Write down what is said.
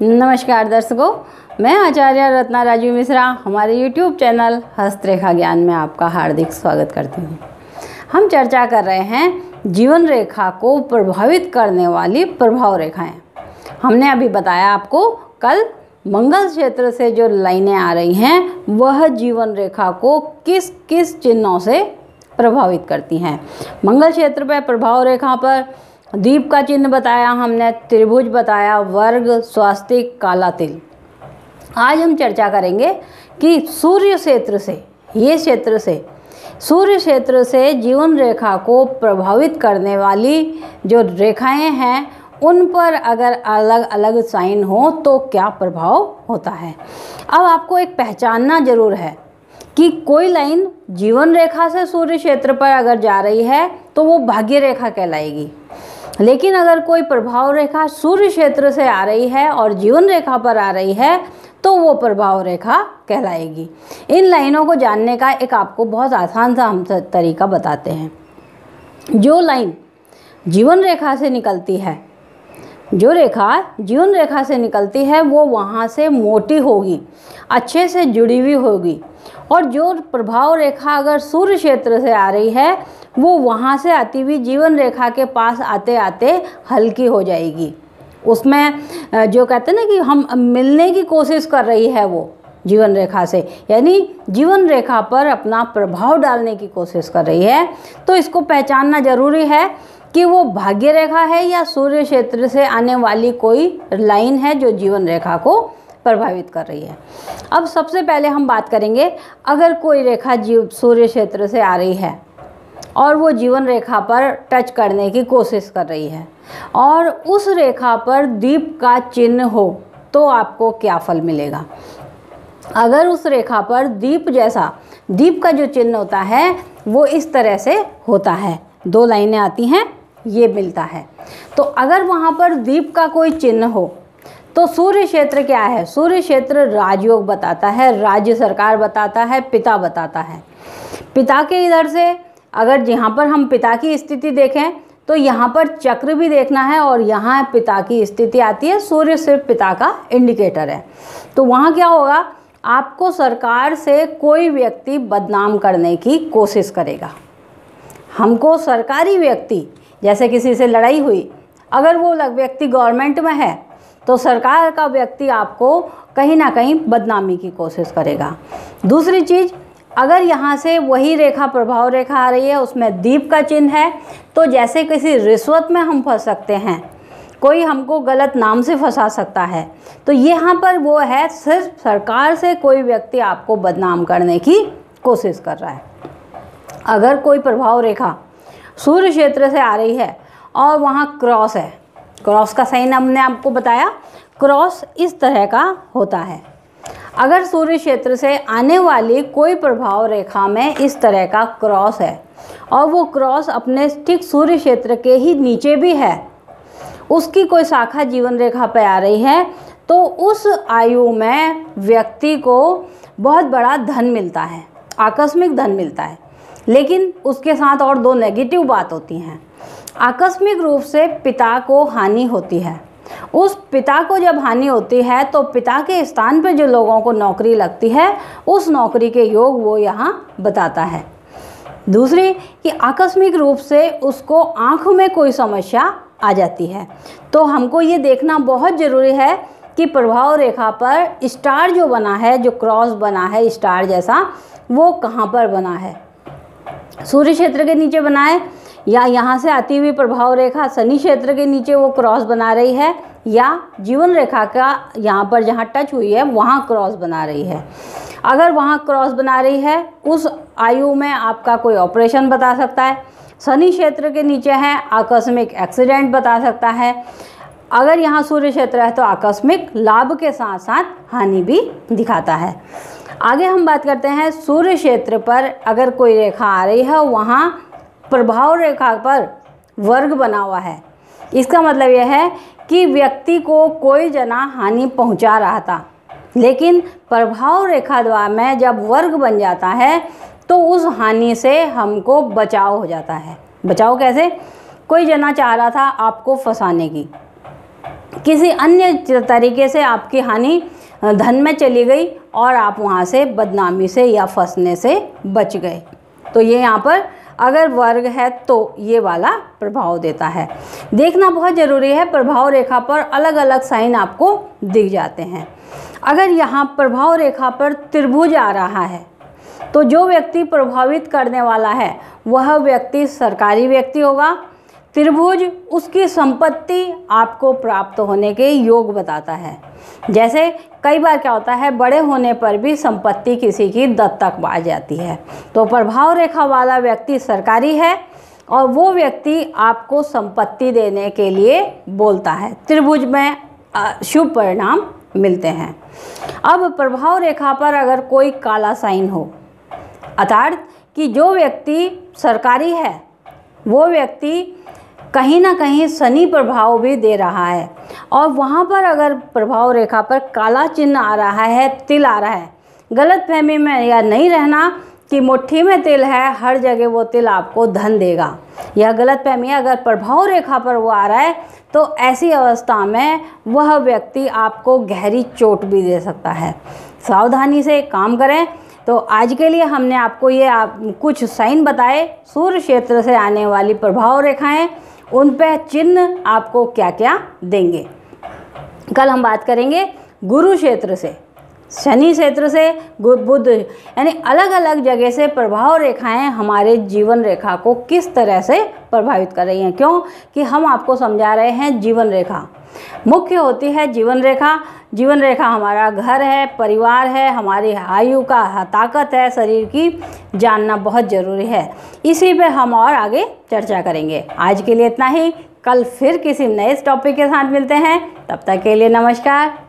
नमस्कार दर्शकों, मैं आचार्य रत्ना राजू मिश्रा हमारे YouTube चैनल हस्तरेखा ज्ञान में आपका हार्दिक स्वागत करती हूँ। हम चर्चा कर रहे हैं जीवन रेखा को प्रभावित करने वाली प्रभाव रेखाएं। हमने अभी बताया आपको कल मंगल क्षेत्र से जो लाइनें आ रही हैं वह जीवन रेखा को किस किस चिन्हों से प्रभावित करती हैं। मंगल क्षेत्र पर प्रभाव रेखा पर दीप का चिन्ह बताया हमने, त्रिभुज बताया, वर्ग, स्वास्तिक, काला तिल। आज हम चर्चा करेंगे कि सूर्य क्षेत्र से, ये क्षेत्र से, सूर्य क्षेत्र से जीवन रेखा को प्रभावित करने वाली जो रेखाएं हैं उन पर अगर अलग अलग साइन हो तो क्या प्रभाव होता है। अब आपको एक पहचानना जरूर है कि कोई लाइन जीवन रेखा से सूर्य क्षेत्र पर अगर जा रही है तो वो भाग्य रेखा कहलाएगी, लेकिन अगर कोई प्रभाव रेखा सूर्य क्षेत्र से आ रही है और जीवन रेखा पर आ रही है तो वो प्रभाव रेखा कहलाएगी। इन लाइनों को जानने का एक आपको बहुत आसान सा हम तरीका बताते हैं। जो लाइन जीवन रेखा से निकलती है, जो रेखा जीवन रेखा से निकलती है वो वहाँ से मोटी होगी, अच्छे से जुड़ी हुई होगी, और जो प्रभाव रेखा अगर सूर्य क्षेत्र से आ रही है वो वहाँ से आती हुई जीवन रेखा के पास आते आते हल्की हो जाएगी। उसमें जो कहते हैं ना कि हम मिलने की कोशिश कर रही है वो जीवन रेखा से, यानी जीवन रेखा पर अपना प्रभाव डालने की कोशिश कर रही है। तो इसको पहचानना जरूरी है कि वो भाग्य रेखा है या सूर्य क्षेत्र से आने वाली कोई लाइन है जो जीवन रेखा को प्रभावित कर रही है। अब सबसे पहले हम बात करेंगे, अगर कोई रेखा सूर्य क्षेत्र से आ रही है और वो जीवन रेखा पर टच करने की कोशिश कर रही है और उस रेखा पर दीप का चिन्ह हो तो आपको क्या फल मिलेगा। अगर उस रेखा पर दीप जैसा, दीप का जो चिन्ह होता है वो इस तरह से होता है, दो लाइनें आती हैं, ये मिलता है, तो अगर वहाँ पर दीप का कोई चिन्ह हो तो सूर्य क्षेत्र क्या है। सूर्य क्षेत्र राजयोग बताता है, राज्य सरकार बताता है, पिता बताता है। पिता के इधर से अगर यहाँ पर हम पिता की स्थिति देखें तो यहाँ पर चक्र भी देखना है और यहाँ पिता की स्थिति आती है। सूर्य सिर्फ पिता का इंडिकेटर है, तो वहाँ क्या होगा, आपको सरकार से कोई व्यक्ति बदनाम करने की कोशिश करेगा। हमको सरकारी व्यक्ति, जैसे किसी से लड़ाई हुई, अगर वो व्यक्ति गवर्नमेंट में है तो सरकार का व्यक्ति आपको कहीं ना कहीं बदनामी की कोशिश करेगा। दूसरी चीज़, अगर यहाँ से वही रेखा प्रभाव रेखा आ रही है, उसमें दीप का चिन्ह है, तो जैसे किसी रिश्वत में हम फंस सकते हैं, कोई हमको गलत नाम से फंसा सकता है, तो यहाँ पर वो है सिर्फ सरकार से कोई व्यक्ति आपको बदनाम करने की कोशिश कर रहा है। अगर कोई प्रभाव रेखा सूर्य क्षेत्र से आ रही है और वहाँ क्रॉस है, क्रॉस का साइन हमने आपको बताया, क्रॉस इस तरह का होता है। अगर सूर्य क्षेत्र से आने वाली कोई प्रभाव रेखा में इस तरह का क्रॉस है और वो क्रॉस अपने ठीक सूर्य क्षेत्र के ही नीचे भी है, उसकी कोई शाखा जीवन रेखा पर आ रही है, तो उस आयु में व्यक्ति को बहुत बड़ा धन मिलता है, आकस्मिक धन मिलता है। लेकिन उसके साथ और दो नेगेटिव बात होती हैं। आकस्मिक रूप से पिता को हानि होती है। उस पिता को जब हानि होती है तो पिता के स्थान पर जो लोगों को नौकरी लगती है उस नौकरी के योग वो यहाँ बताता है। दूसरी कि आकस्मिक रूप से उसको आँख में कोई समस्या आ जाती है, तो हमको ये देखना बहुत ज़रूरी है कि प्रभाव रेखा पर स्टार जो बना है, जो क्रॉस बना है स्टार जैसा, वो कहाँ पर बना है। सूर्य क्षेत्र के नीचे बना है या यहाँ से आती हुई प्रभाव रेखा शनि क्षेत्र के नीचे वो क्रॉस बना रही है, या जीवन रेखा का यहाँ पर जहाँ टच हुई है वहाँ क्रॉस बना रही है। अगर वहाँ क्रॉस बना रही है उस आयु में आपका कोई ऑपरेशन बता सकता है। शनि क्षेत्र के नीचे है आकस्मिक एक्सीडेंट बता सकता है। अगर यहाँ सूर्य क्षेत्र है तो आकस्मिक लाभ के साथ साथ हानि भी दिखाता है। आगे हम बात करते हैं, सूर्य क्षेत्र पर अगर कोई रेखा आ रही है वहाँ प्रभाव रेखा पर वर्ग बना हुआ है, इसका मतलब यह है कि व्यक्ति को कोई जना हानि पहुंचा रहा था, लेकिन प्रभाव रेखा द्वारा में जब वर्ग बन जाता है तो उस हानि से हमको बचाव हो जाता है। बचाव कैसे, कोई जना चाह रहा था आपको फंसाने की, किसी अन्य तरीके से आपकी हानि धन में चली गई और आप वहाँ से बदनामी से या फंसने से बच गए। तो ये यहाँ पर अगर वर्ग है तो ये वाला प्रभाव देता है। देखना बहुत ज़रूरी है, प्रभाव रेखा पर अलग अलग साइन आपको दिख जाते हैं। अगर यहाँ प्रभाव रेखा पर त्रिभुज आ रहा है तो जो व्यक्ति प्रभावित करने वाला है वह व्यक्ति सरकारी व्यक्ति होगा। त्रिभुज उसकी संपत्ति आपको प्राप्त होने के योग बताता है। जैसे कई बार क्या होता है, बड़े होने पर भी संपत्ति किसी की दत्तक आ जाती है। तो प्रभाव रेखा वाला व्यक्ति सरकारी है और वो व्यक्ति आपको संपत्ति देने के लिए बोलता है। त्रिभुज में शुभ परिणाम मिलते हैं। अब प्रभाव रेखा पर अगर कोई काला साइन हो, अर्थात कि जो व्यक्ति सरकारी है वो व्यक्ति कहीं ना कहीं शनि प्रभाव भी दे रहा है और वहाँ पर अगर प्रभाव रेखा पर काला चिन्ह आ रहा है, तिल आ रहा है, गलतफहमी में या नहीं रहना कि मुट्ठी में तिल है, हर जगह वो तिल आपको धन देगा। यह गलतफहमी अगर प्रभाव रेखा पर वो आ रहा है तो ऐसी अवस्था में वह व्यक्ति आपको गहरी चोट भी दे सकता है। सावधानी से काम करें। तो आज के लिए हमने आपको ये कुछ साइन बताए, सूर्य क्षेत्र से आने वाली प्रभाव रेखाएं, उन पे चिन्ह आपको क्या क्या देंगे। कल हम बात करेंगे गुरु क्षेत्र से, शनि क्षेत्र से, बुध, यानी अलग अलग जगह से प्रभाव रेखाएं हमारे जीवन रेखा को किस तरह से प्रभावित कर रही हैं। क्यों कि हम आपको समझा रहे हैं जीवन रेखा मुख्य होती है। जीवन रेखा, जीवन रेखा हमारा घर है, परिवार है, हमारी आयु का ताकत है, शरीर की, जानना बहुत ज़रूरी है। इसी पे हम और आगे चर्चा करेंगे। आज के लिए इतना ही, कल फिर किसी नए टॉपिक के साथ मिलते हैं। तब तक के लिए नमस्कार।